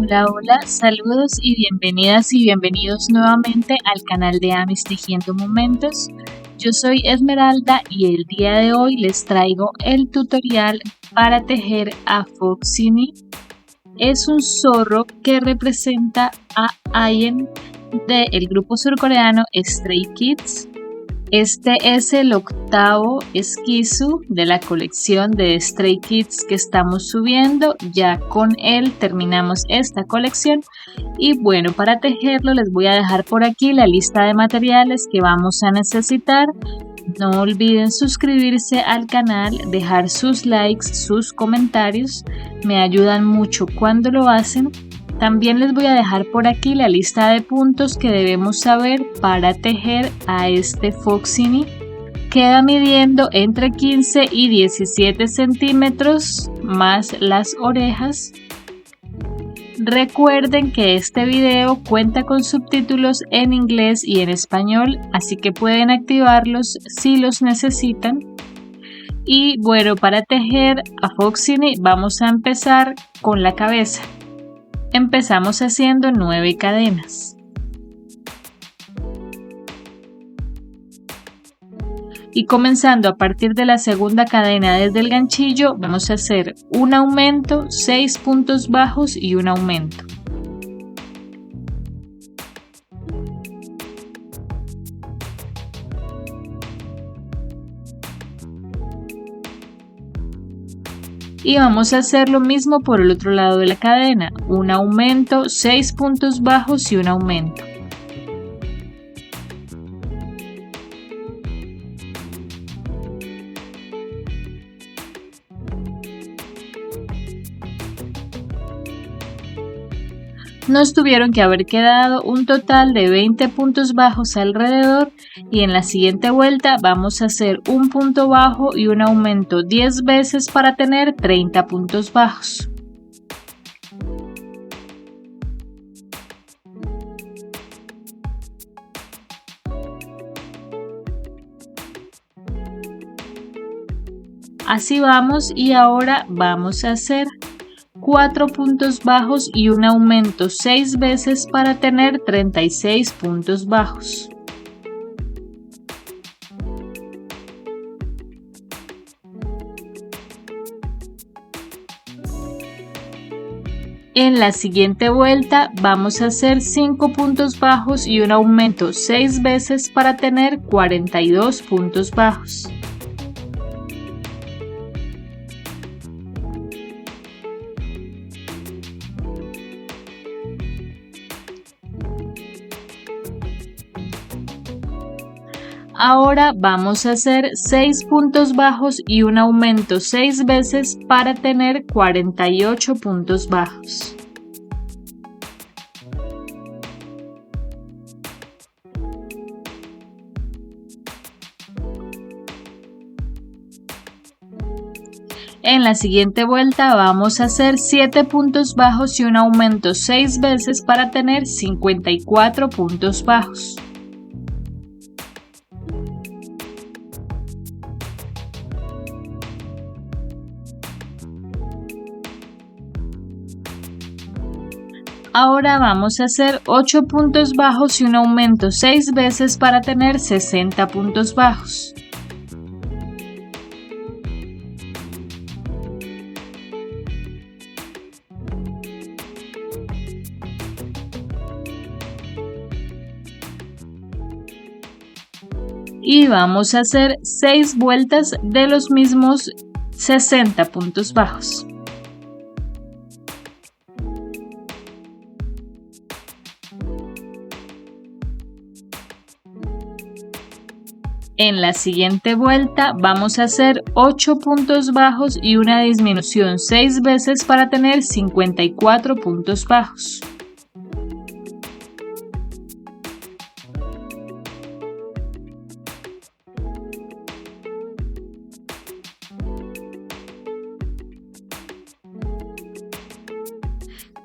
Hola, hola, saludos y bienvenidas y bienvenidos nuevamente al canal de Amis Tejiendo Momentos. Yo soy Esmeralda y el día de hoy les traigo el tutorial para tejer a Foxini. Es un zorro que representa a IN del grupo surcoreano Stray Kids. Este es el octavo esquizo de la colección de Stray Kids que estamos subiendo. Ya con él terminamos esta colección. Y bueno, para tejerlo les voy a dejar por aquí la lista de materiales que vamos a necesitar. No olviden suscribirse al canal, dejar sus likes, sus comentarios. Me ayudan mucho cuando lo hacen. También les voy a dejar por aquí la lista de puntos que debemos saber para tejer a este Foxini. Queda midiendo entre 15 y 17 centímetros más las orejas. Recuerden que este video cuenta con subtítulos en inglés y en español, así que pueden activarlos si los necesitan. Y bueno, para tejer a Foxini vamos a empezar con la cabeza. Empezamos haciendo 9 cadenas. Y comenzando a partir de la segunda cadena desde el ganchillo, vamos a hacer un aumento, 6 puntos bajos y un aumento. Y vamos a hacer lo mismo por el otro lado de la cadena, un aumento, 6 puntos bajos y un aumento. Nos tuvieron que haber quedado un total de 20 puntos bajos alrededor y en la siguiente vuelta vamos a hacer un punto bajo y un aumento 10 veces para tener 30 puntos bajos. Así vamos y ahora vamos a hacer 4 puntos bajos y un aumento 6 veces para tener 36 puntos bajos. En la siguiente vuelta vamos a hacer 5 puntos bajos y un aumento 6 veces para tener 42 puntos bajos. Ahora vamos a hacer 6 puntos bajos y un aumento 6 veces para tener 48 puntos bajos. En la siguiente vuelta vamos a hacer 7 puntos bajos y un aumento 6 veces para tener 54 puntos bajos. Ahora vamos a hacer 8 puntos bajos y un aumento 6 veces para tener 60 puntos bajos. Y vamos a hacer 6 vueltas de los mismos 60 puntos bajos. En la siguiente vuelta vamos a hacer 8 puntos bajos y una disminución 6 veces para tener 54 puntos bajos.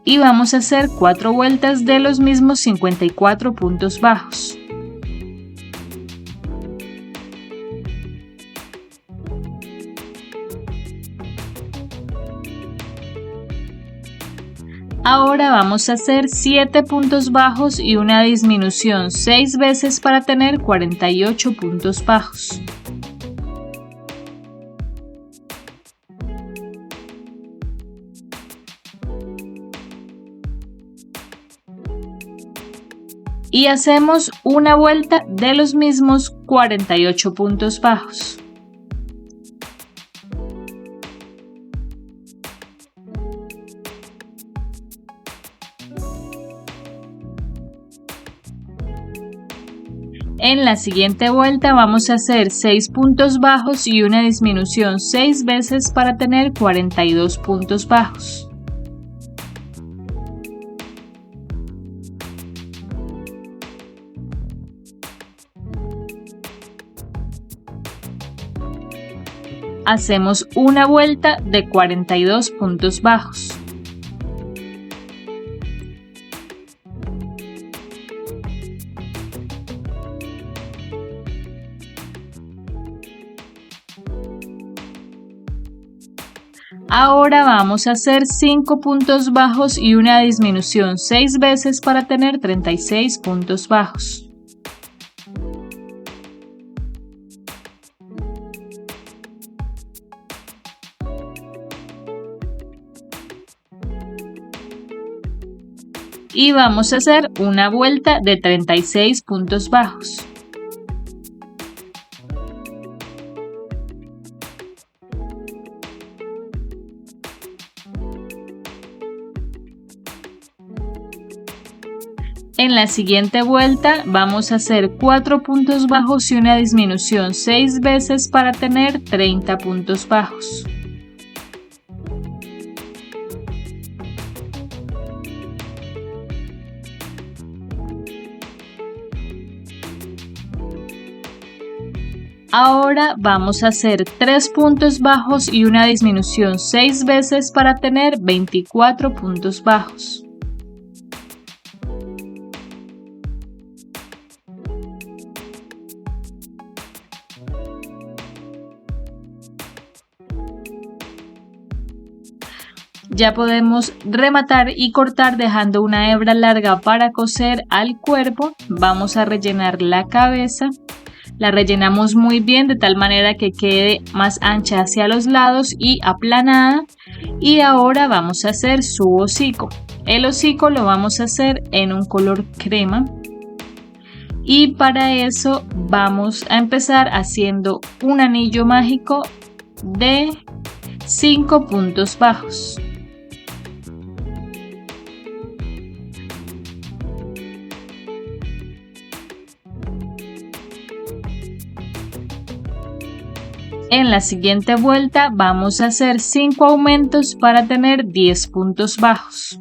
Y vamos a hacer 4 vueltas de los mismos 54 puntos bajos. Ahora vamos a hacer 7 puntos bajos y una disminución 6 veces para tener 48 puntos bajos. Y hacemos una vuelta de los mismos 48 puntos bajos. En la siguiente vuelta vamos a hacer 6 puntos bajos y una disminución 6 veces para tener 42 puntos bajos. Hacemos una vuelta de 42 puntos bajos. Ahora vamos a hacer 5 puntos bajos y una disminución 6 veces para tener 36 puntos bajos. Y vamos a hacer una vuelta de 36 puntos bajos. En la siguiente vuelta vamos a hacer 4 puntos bajos y una disminución 6 veces para tener 30 puntos bajos. Ahora vamos a hacer 3 puntos bajos y una disminución 6 veces para tener 24 puntos bajos. Ya podemos rematar y cortar dejando una hebra larga para coser al cuerpo. Vamos a rellenar la cabeza. La rellenamos muy bien de tal manera que quede más ancha hacia los lados y aplanada. Y ahora vamos a hacer su hocico. El hocico lo vamos a hacer en un color crema. Y para eso vamos a empezar haciendo un anillo mágico de 5 puntos bajos. En la siguiente vuelta vamos a hacer 5 aumentos para tener 10 puntos bajos.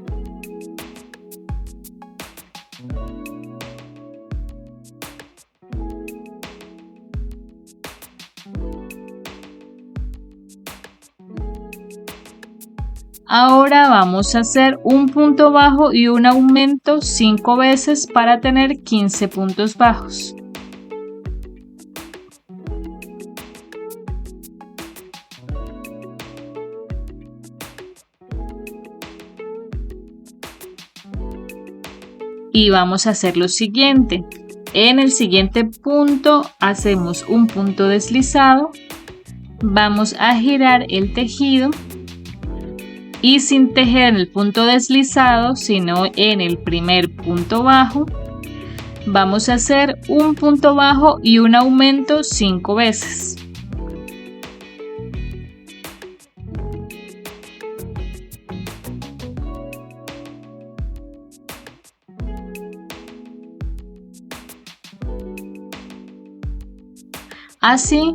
Ahora vamos a hacer un punto bajo y un aumento 5 veces para tener 15 puntos bajos. Y vamos a hacer lo siguiente. En el siguiente punto hacemos un punto deslizado. Vamos a girar el tejido. Y sin tejer en el punto deslizado, sino en el primer punto bajo, vamos a hacer un punto bajo y un aumento 5 veces. Así,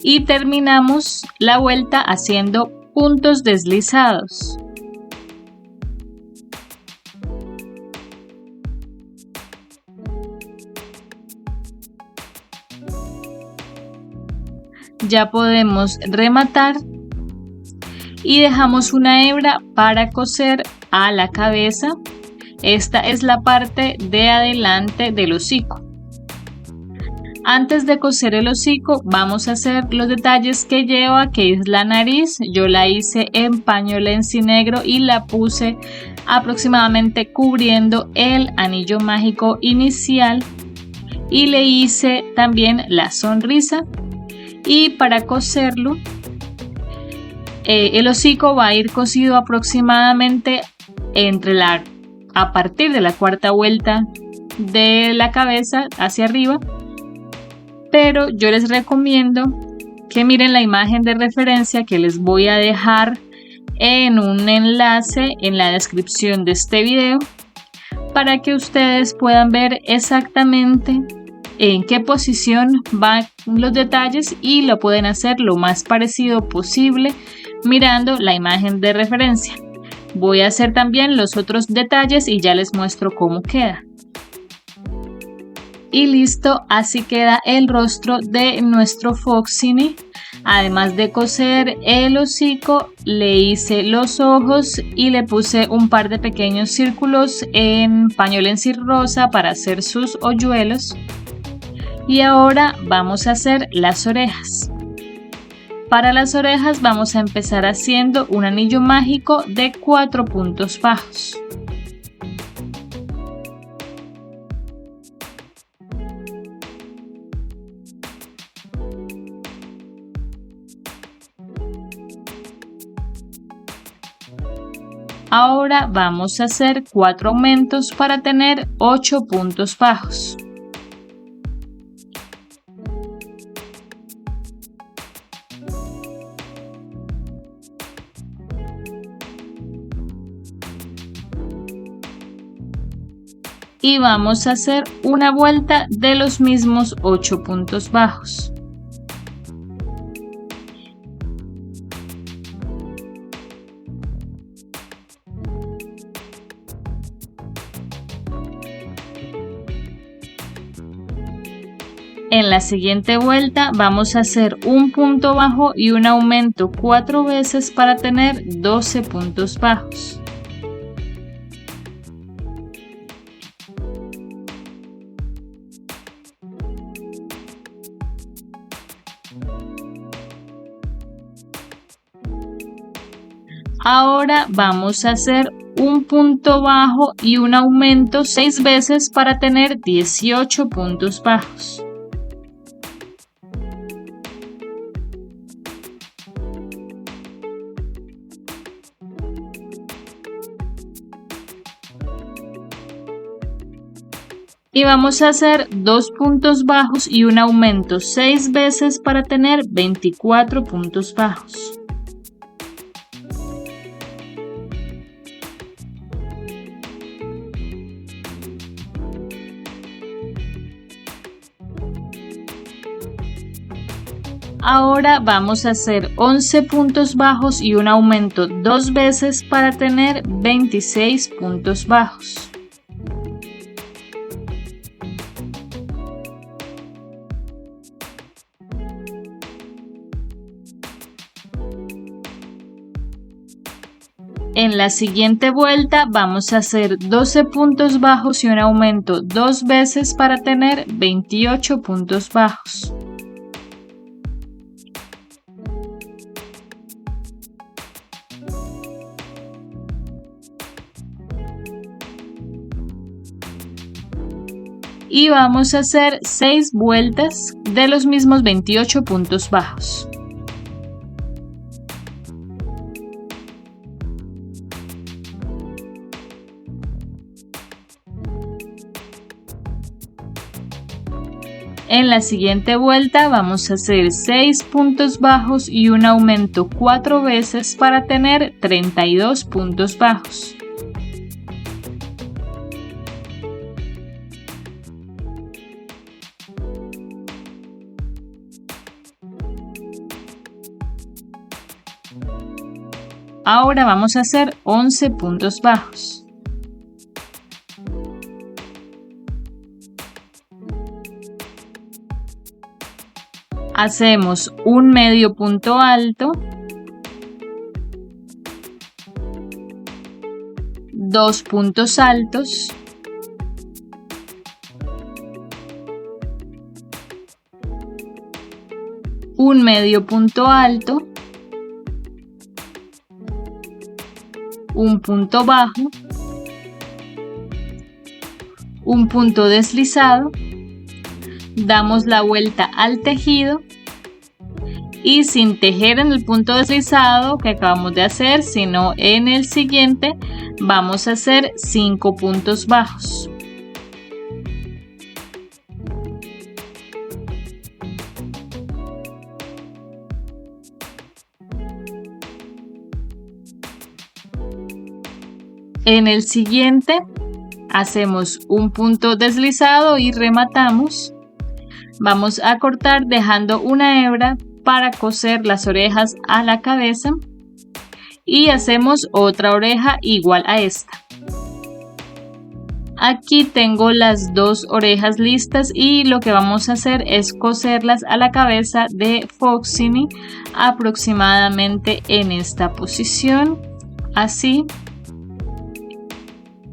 y terminamos la vuelta haciendo puntos deslizados. Ya podemos rematar y dejamos una hebra para coser a la cabeza. Esta es la parte de adelante del hocico. Antes de coser el hocico vamos a hacer los detalles que lleva, que es la nariz. Yo la hice en paño lenzi negro y la puse aproximadamente cubriendo el anillo mágico inicial, y le hice también la sonrisa. Y para coserlo, el hocico va a ir cosido aproximadamente a partir de la cuarta vuelta de la cabeza hacia arriba, pero yo les recomiendo que miren la imagen de referencia que les voy a dejar en un enlace en la descripción de este video, para que ustedes puedan ver exactamente en qué posición van los detalles y lo pueden hacer lo más parecido posible mirando la imagen de referencia. Voy a hacer también los otros detalles y ya les muestro cómo queda. Y listo, así queda el rostro de nuestro Foxini. Además de coser el hocico, le hice los ojos y le puse un par de pequeños círculos en paño lenzi rosa para hacer sus hoyuelos. Y ahora vamos a hacer las orejas. Para las orejas vamos a empezar haciendo un anillo mágico de 4 puntos bajos. Ahora vamos a hacer 4 aumentos para tener 8 puntos bajos. Y vamos a hacer una vuelta de los mismos 8 puntos bajos. En la siguiente vuelta vamos a hacer un punto bajo y un aumento 4 veces para tener 12 puntos bajos. Ahora vamos a hacer un punto bajo y un aumento 6 veces para tener 18 puntos bajos. Y vamos a hacer 2 puntos bajos y un aumento 6 veces para tener 24 puntos bajos. Ahora vamos a hacer 11 puntos bajos y un aumento 2 veces para tener 26 puntos bajos. En la siguiente vuelta vamos a hacer 12 puntos bajos y un aumento 2 veces para tener 28 puntos bajos. Y vamos a hacer 6 vueltas de los mismos 28 puntos bajos. En la siguiente vuelta vamos a hacer 6 puntos bajos y un aumento 4 veces para tener 32 puntos bajos. Ahora vamos a hacer 11 puntos bajos. Hacemos un medio punto alto, 2 puntos altos, un medio punto alto, un punto bajo, un punto deslizado, damos la vuelta al tejido y sin tejer en el punto deslizado que acabamos de hacer, sino en el siguiente, vamos a hacer 5 puntos bajos. En el siguiente hacemos un punto deslizado y rematamos. Vamos a cortar dejando una hebra para coser las orejas a la cabeza y hacemos otra oreja igual a esta. Aquí tengo las dos orejas listas y lo que vamos a hacer es coserlas a la cabeza de Foxini aproximadamente en esta posición, así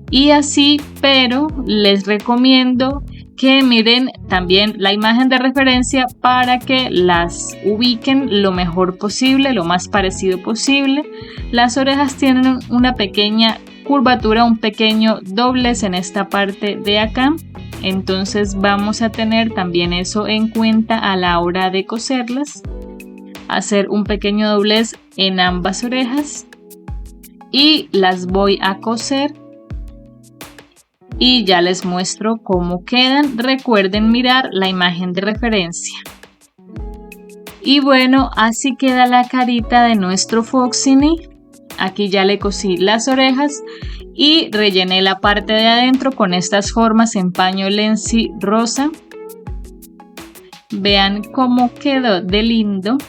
y así, pero les recomiendo que miren también la imagen de referencia para que las ubiquen lo mejor posible, lo más parecido posible. Las orejas tienen una pequeña curvatura, un pequeño doblez en esta parte de acá, entonces vamos a tener también eso en cuenta a la hora de coserlas. Hacer un pequeño doblez en ambas orejas y las voy a coser. Y ya les muestro cómo quedan. Recuerden mirar la imagen de referencia. Y bueno, así queda la carita de nuestro Foxini. Aquí ya le cosí las orejas y rellené la parte de adentro con estas formas en paño Lenci rosa. Vean cómo quedó de lindo.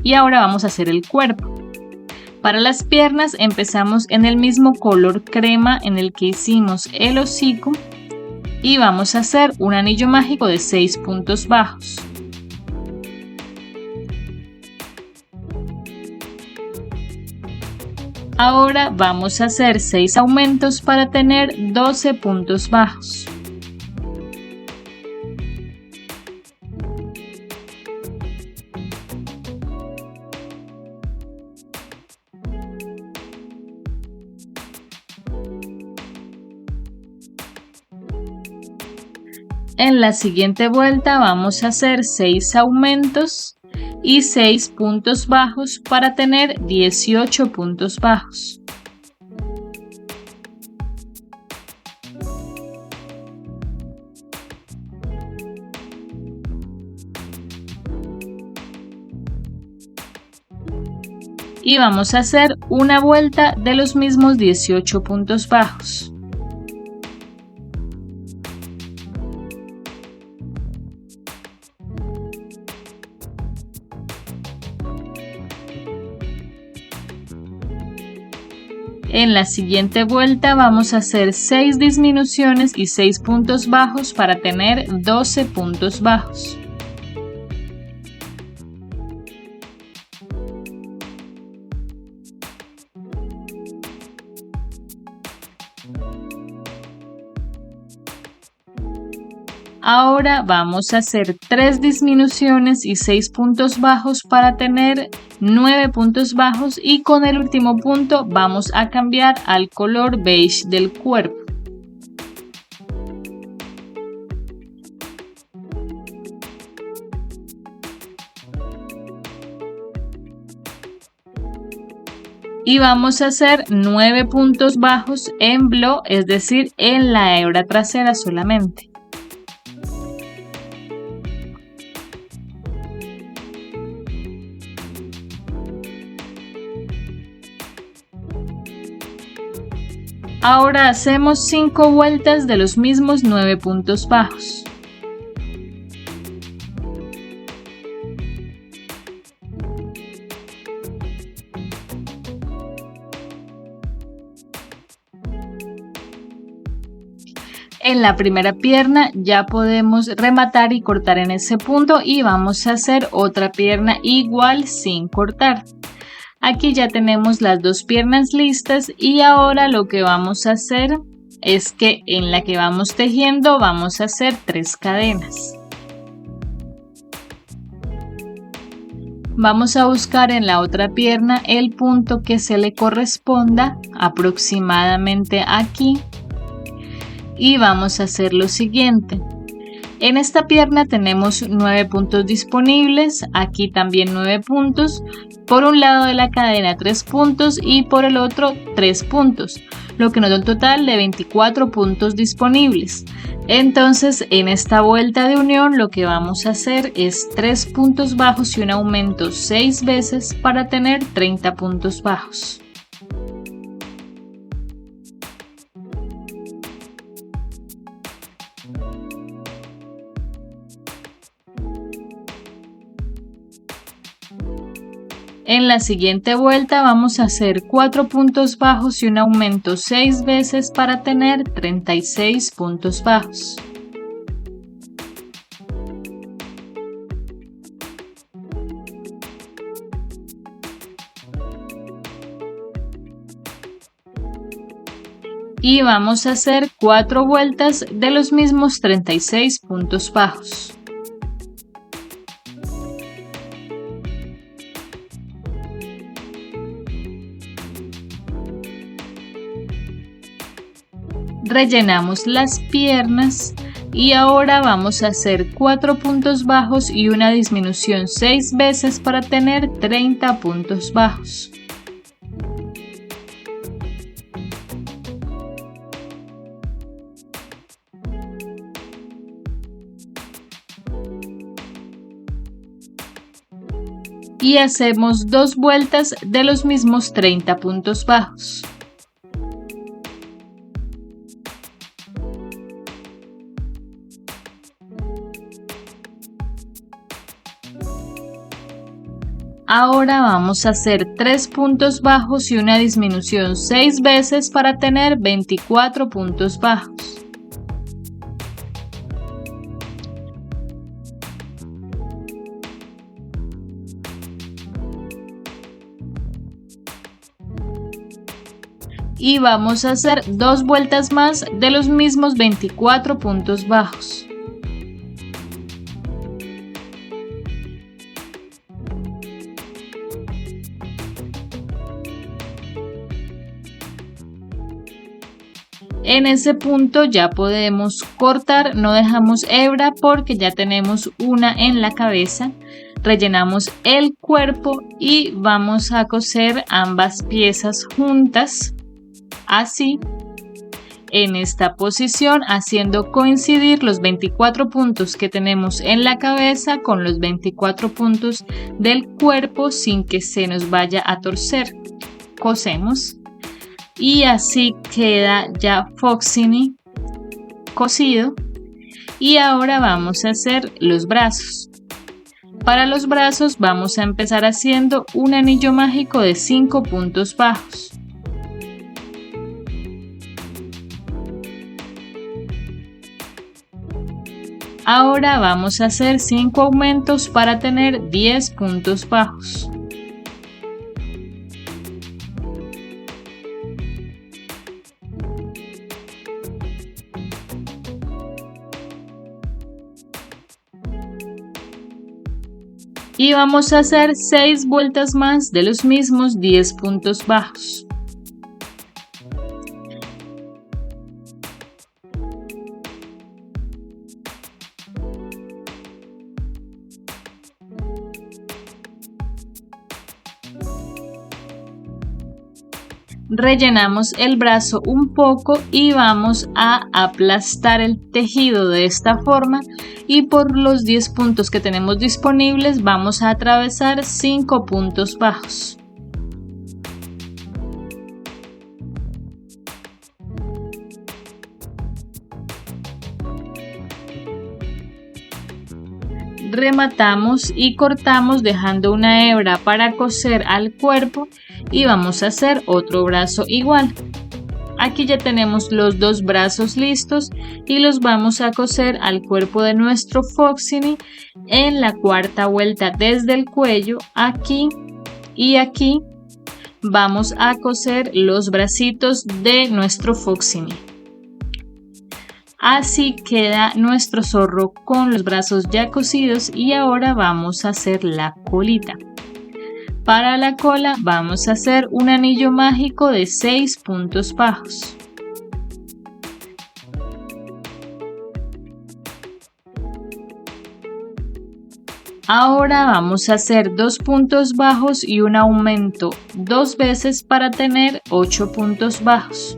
Y ahora vamos a hacer el cuerpo. Para las piernas empezamos en el mismo color crema en el que hicimos el hocico y vamos a hacer un anillo mágico de 6 puntos bajos. Ahora vamos a hacer 6 aumentos para tener 12 puntos bajos. En la siguiente vuelta vamos a hacer 6 aumentos y 6 puntos bajos para tener 18 puntos bajos. Y vamos a hacer una vuelta de los mismos 18 puntos bajos. En la siguiente vuelta vamos a hacer 6 disminuciones y 6 puntos bajos para tener 12 puntos bajos. Ahora vamos a hacer 3 disminuciones y 6 puntos bajos para tener 9 puntos bajos y con el último punto vamos a cambiar al color beige del cuerpo. Y vamos a hacer 9 puntos bajos en blow, es decir, en la hebra trasera solamente. Ahora hacemos 5 vueltas de los mismos 9 puntos bajos. En la primera pierna ya podemos rematar y cortar en ese punto y vamos a hacer otra pierna igual sin cortar. Aquí ya tenemos las dos piernas listas y ahora lo que vamos a hacer es que en la que vamos tejiendo vamos a hacer 3 cadenas. Vamos a buscar en la otra pierna el punto que se le corresponda, aproximadamente aquí, y vamos a hacer lo siguiente. En esta pierna tenemos 9 puntos disponibles, aquí también 9 puntos, por un lado de la cadena 3 puntos y por el otro 3 puntos, lo que nos da un total de 24 puntos disponibles. Entonces en esta vuelta de unión lo que vamos a hacer es 3 puntos bajos y un aumento 6 veces para tener 30 puntos bajos. En la siguiente vuelta vamos a hacer 4 puntos bajos y un aumento 6 veces para tener 36 puntos bajos. Y vamos a hacer 4 vueltas de los mismos 36 puntos bajos. Rellenamos las piernas y ahora vamos a hacer 4 puntos bajos y una disminución 6 veces para tener 30 puntos bajos. Y hacemos 2 vueltas de los mismos 30 puntos bajos. Ahora vamos a hacer 3 puntos bajos y una disminución 6 veces para tener 24 puntos bajos. Y vamos a hacer 2 vueltas más de los mismos 24 puntos bajos. En ese punto ya podemos cortar, no dejamos hebra porque ya tenemos una en la cabeza. Rellenamos el cuerpo y vamos a coser ambas piezas juntas, así, en esta posición, haciendo coincidir los 24 puntos que tenemos en la cabeza con los 24 puntos del cuerpo sin que se nos vaya a torcer. Cosemos. Y así queda ya Foxini cosido. Y ahora vamos a hacer los brazos. Para los brazos vamos a empezar haciendo un anillo mágico de 5 puntos bajos. Ahora vamos a hacer 5 aumentos para tener 10 puntos bajos. Y vamos a hacer 6 vueltas más de los mismos 10 puntos bajos. Rellenamos el brazo un poco y vamos a aplastar el tejido de esta forma, y por los 10 puntos que tenemos disponibles vamos a atravesar 5 puntos bajos. Rematamos y cortamos dejando una hebra para coser al cuerpo y vamos a hacer otro brazo igual. Aquí ya tenemos los 2 brazos listos y los vamos a coser al cuerpo de nuestro Foxini en la cuarta vuelta desde el cuello. Aquí y aquí vamos a coser los bracitos de nuestro Foxini. Así queda nuestro zorro con los brazos ya cosidos y ahora vamos a hacer la colita. Para la cola vamos a hacer un anillo mágico de 6 puntos bajos. Ahora vamos a hacer 2 puntos bajos y un aumento 2 veces para tener 8 puntos bajos.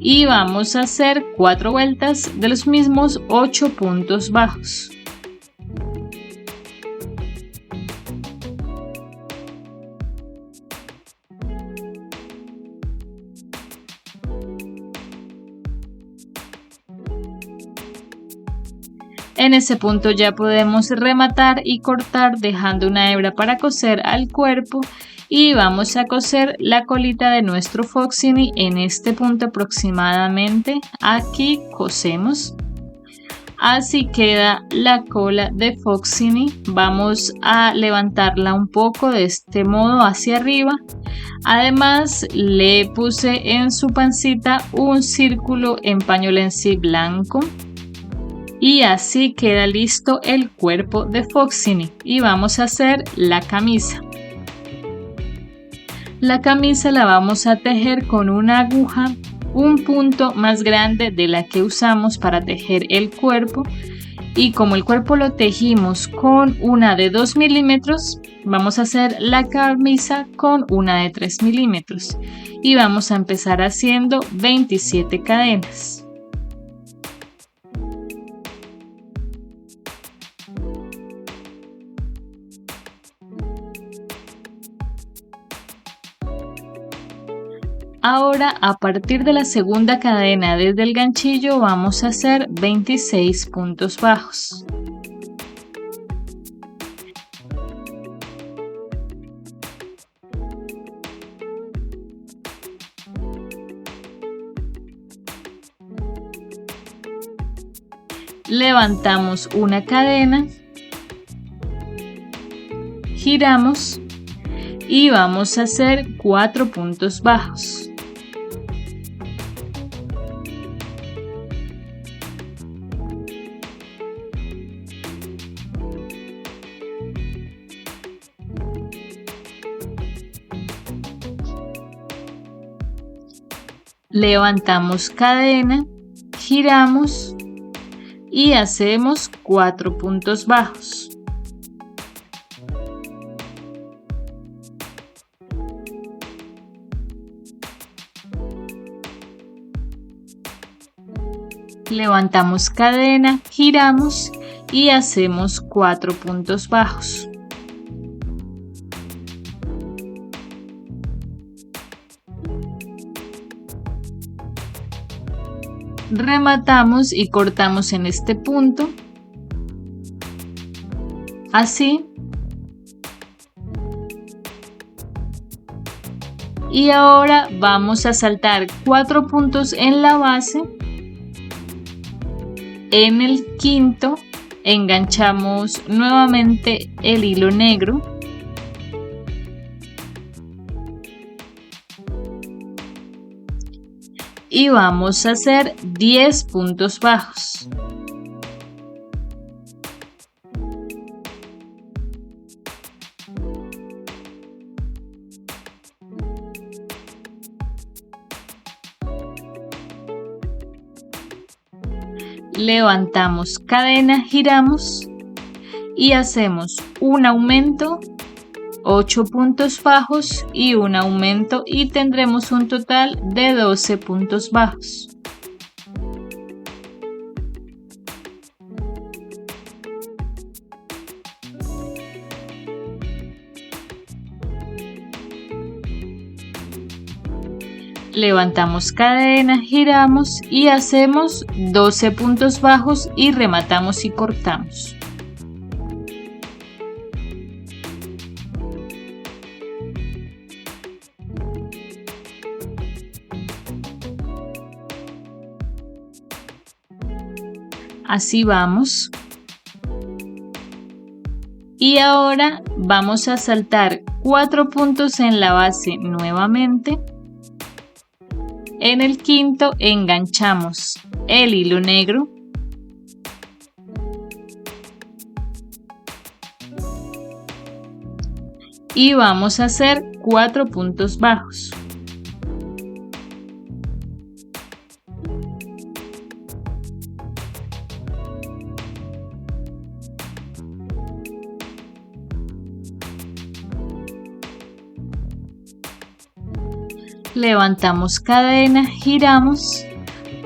Y vamos a hacer 4 vueltas de los mismos 8 puntos bajos. En ese punto ya podemos rematar y cortar dejando una hebra para coser al cuerpo y vamos a coser la colita de nuestro Foxini en este punto aproximadamente. Aquí cosemos. Así queda la cola de Foxini. Vamos a levantarla un poco de este modo hacia arriba. Además le puse en su pancita un círculo en pañolensi blanco. Y así queda listo el cuerpo de Foxini y vamos a hacer la camisa. La camisa la vamos a tejer con una aguja un punto más grande de la que usamos para tejer el cuerpo y como el cuerpo lo tejimos con una de 2 milímetros, vamos a hacer la camisa con una de 3 milímetros y vamos a empezar haciendo 27 cadenas. Ahora a partir de la segunda cadena desde el ganchillo vamos a hacer 26 puntos bajos. Levantamos una cadena, giramos y vamos a hacer 4 puntos bajos. Levantamos cadena, giramos y hacemos 4 puntos bajos. Levantamos cadena, giramos y hacemos 4 puntos bajos. Rematamos y cortamos en este punto, así, y ahora vamos a saltar 4 puntos en la base. En el quinto enganchamos nuevamente el hilo negro y vamos a hacer 10 puntos bajos. Levantamos cadena, giramos y hacemos un aumento, 8 puntos bajos y un aumento y tendremos un total de 12 puntos bajos. Levantamos cadena, giramos y hacemos 12 puntos bajos y rematamos y cortamos. Así vamos. Y ahora vamos a saltar 4 puntos en la base nuevamente. En el quinto enganchamos el hilo negro y vamos a hacer 4 puntos bajos. Levantamos cadena, giramos,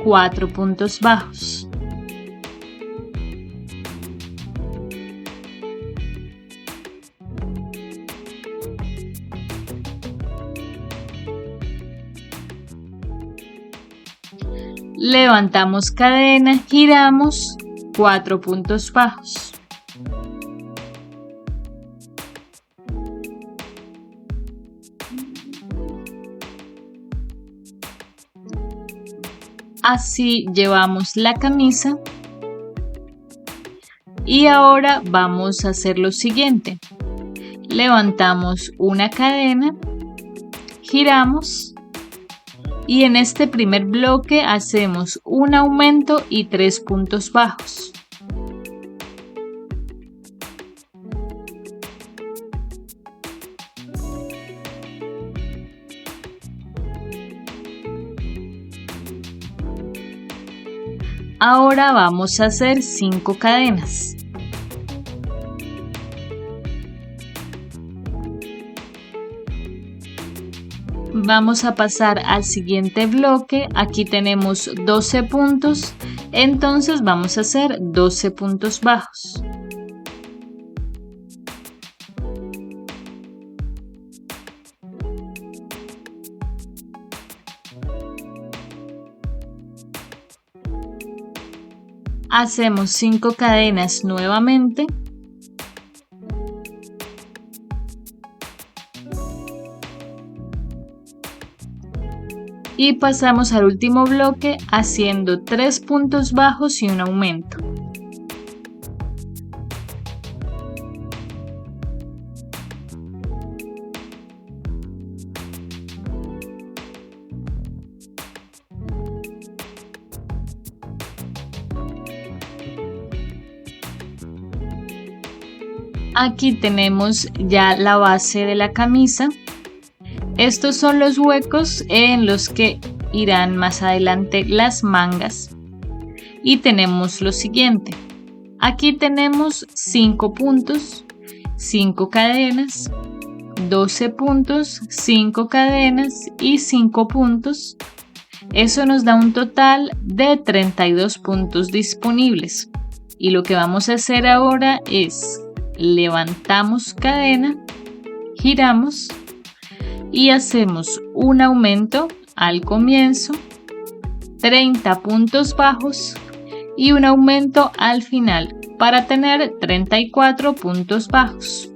4 puntos bajos. Levantamos cadena, giramos, 4 puntos bajos. Así llevamos la camisa y ahora vamos a hacer lo siguiente. Levantamos una cadena, giramos y en este primer bloque hacemos un aumento y 3 puntos bajos. Ahora vamos a hacer 5 cadenas. Vamos a pasar al siguiente bloque. Aquí tenemos 12 puntos, entonces vamos a hacer 12 puntos bajos. Hacemos 5 cadenas nuevamente. Y pasamos al último bloque haciendo 3 puntos bajos y un aumento. Aquí tenemos ya la base de la camisa. Estos son los huecos en los que irán más adelante las mangas. Y tenemos lo siguiente. Aquí tenemos 5 puntos, 5 cadenas, 12 puntos, 5 cadenas y 5 puntos. Eso nos da un total de 32 puntos disponibles. Y lo que vamos a hacer ahora es levantamos cadena, giramos y hacemos un aumento al comienzo, 30 puntos bajos y un aumento al final para tener 34 puntos bajos.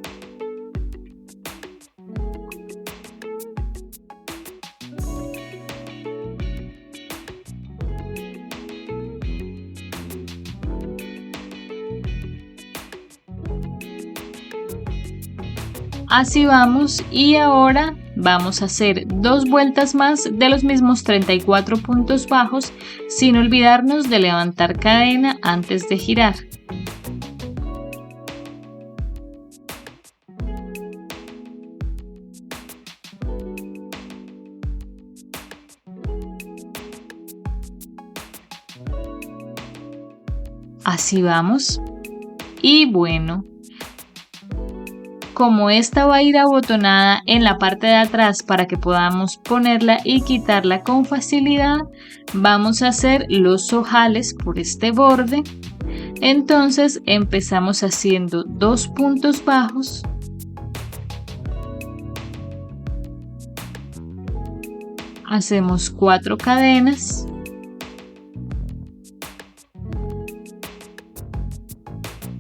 Así vamos y ahora vamos a hacer 2 vueltas más de los mismos 34 puntos bajos sin olvidarnos de levantar cadena antes de girar. Así vamos y bueno. Como esta va a ir abotonada en la parte de atrás para que podamos ponerla y quitarla con facilidad, vamos a hacer los ojales por este borde. Entonces empezamos haciendo 2 puntos bajos, hacemos 4 cadenas,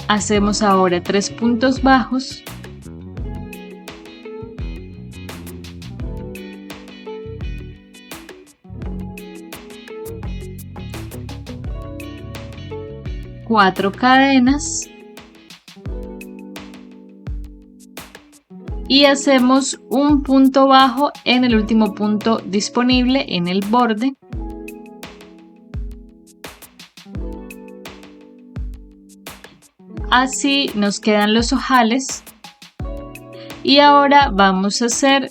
hacemos ahora 3 puntos bajos, cuatro cadenas, y hacemos un punto bajo en el último punto disponible en el borde. Así nos quedan los ojales. Y ahora vamos a hacer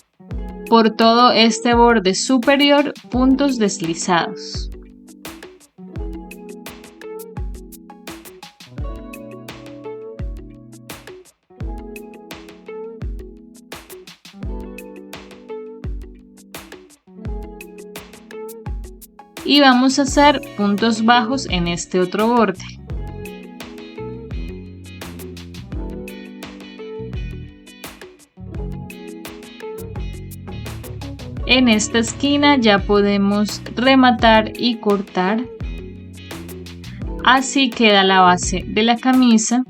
por todo este borde superior puntos deslizados. Y vamos a hacer puntos bajos en este otro borde. En esta esquina ya podemos rematar y cortar. Así queda la base de la camisa.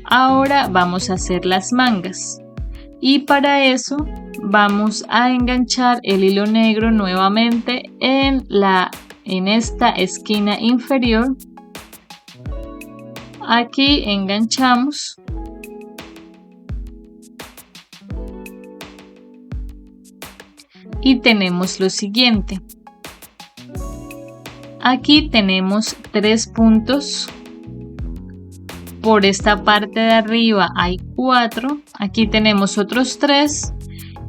Ahora vamos a hacer las mangas. Y para eso vamos a enganchar el hilo negro nuevamente en esta esquina inferior. Aquí enganchamos. Y tenemos lo siguiente. Aquí tenemos 3 puntos. Por esta parte de arriba hay 4. Aquí tenemos otros 3.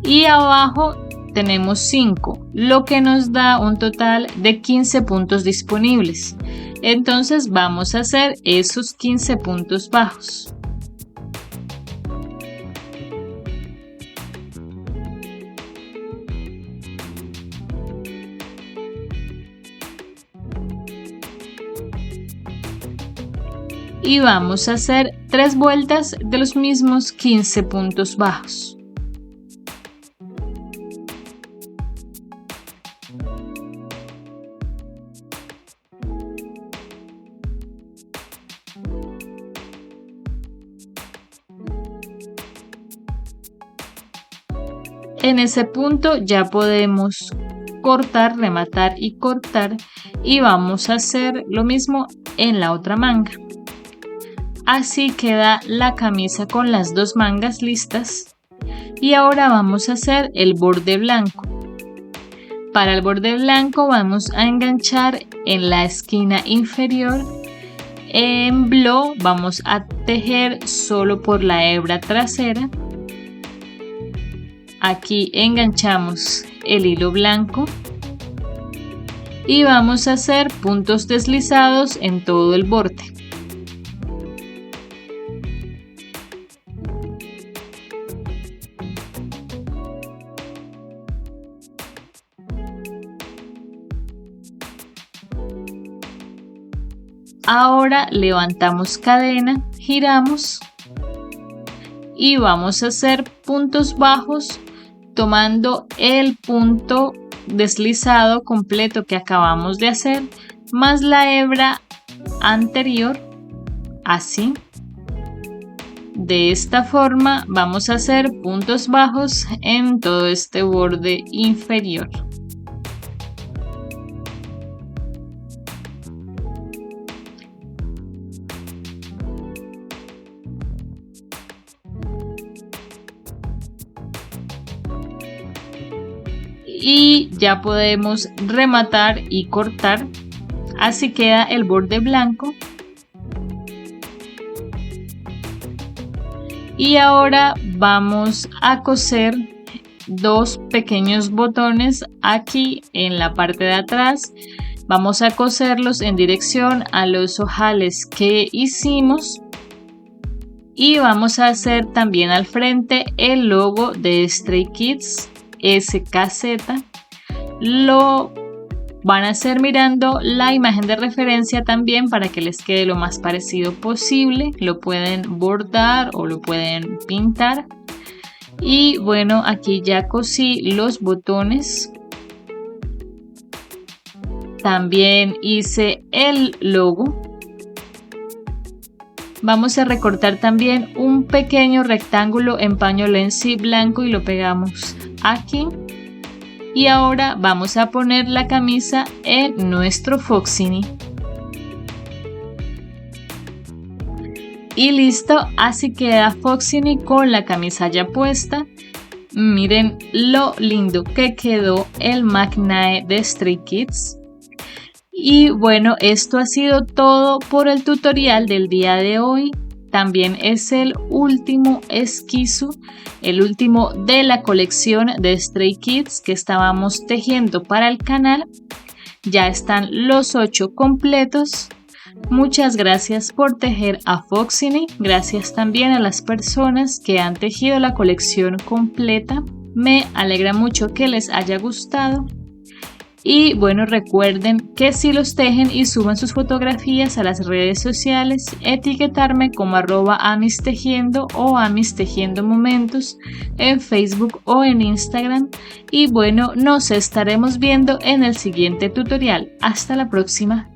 Y abajo tenemos 5. Lo que nos da un total de 15 puntos disponibles. Entonces vamos a hacer esos 15 puntos bajos. Y vamos a hacer 3 vueltas de los mismos 15 puntos bajos. En ese punto ya podemos cortar, rematar y cortar, y vamos a hacer lo mismo en la otra manga. Así queda la camisa con las 2 mangas listas. Y ahora vamos a hacer el borde blanco. Para el borde blanco vamos a enganchar en la esquina inferior. En blow vamos a tejer solo por la hebra trasera. Aquí enganchamos el hilo blanco. Y vamos a hacer puntos deslizados en todo el borde. Ahora levantamos cadena, giramos y vamos a hacer puntos bajos tomando el punto deslizado completo que acabamos de hacer más la hebra anterior, así. De esta forma vamos a hacer puntos bajos en todo este borde inferior. Y ya podemos rematar y cortar. Así queda el borde blanco. Y ahora vamos a coser 2 pequeños botones aquí en la parte de atrás. Vamos a coserlos en dirección a los ojales que hicimos. Y vamos a hacer también al frente el logo de Stray Kids, SKZ. Lo van a hacer mirando la imagen de referencia también para que les quede lo más parecido posible. Lo pueden bordar o lo pueden pintar. Y bueno, aquí ya cosí los botones. También hice el logo. Vamos a recortar también un pequeño rectángulo en paño lenci blanco y lo pegamos aquí. Y ahora vamos a poner la camisa en nuestro Foxini. Y listo, así queda Foxy con la camisa ya puesta. Miren lo lindo que quedó el Magnae de Stray Kids. Y bueno, esto ha sido todo por el tutorial del día de hoy. También es el último esquizo, el último de la colección de Stray Kids que estábamos tejiendo para el canal. Ya están los 8 completos. Muchas gracias por tejer a Foxy. Gracias también a las personas que han tejido la colección completa. Me alegra mucho que les haya gustado. Y bueno, recuerden que si los tejen y suban sus fotografías a las redes sociales, etiquetarme como @amistejiendo o amistejiendomomentos en Facebook o en Instagram. Y bueno, nos estaremos viendo en el siguiente tutorial. Hasta la próxima.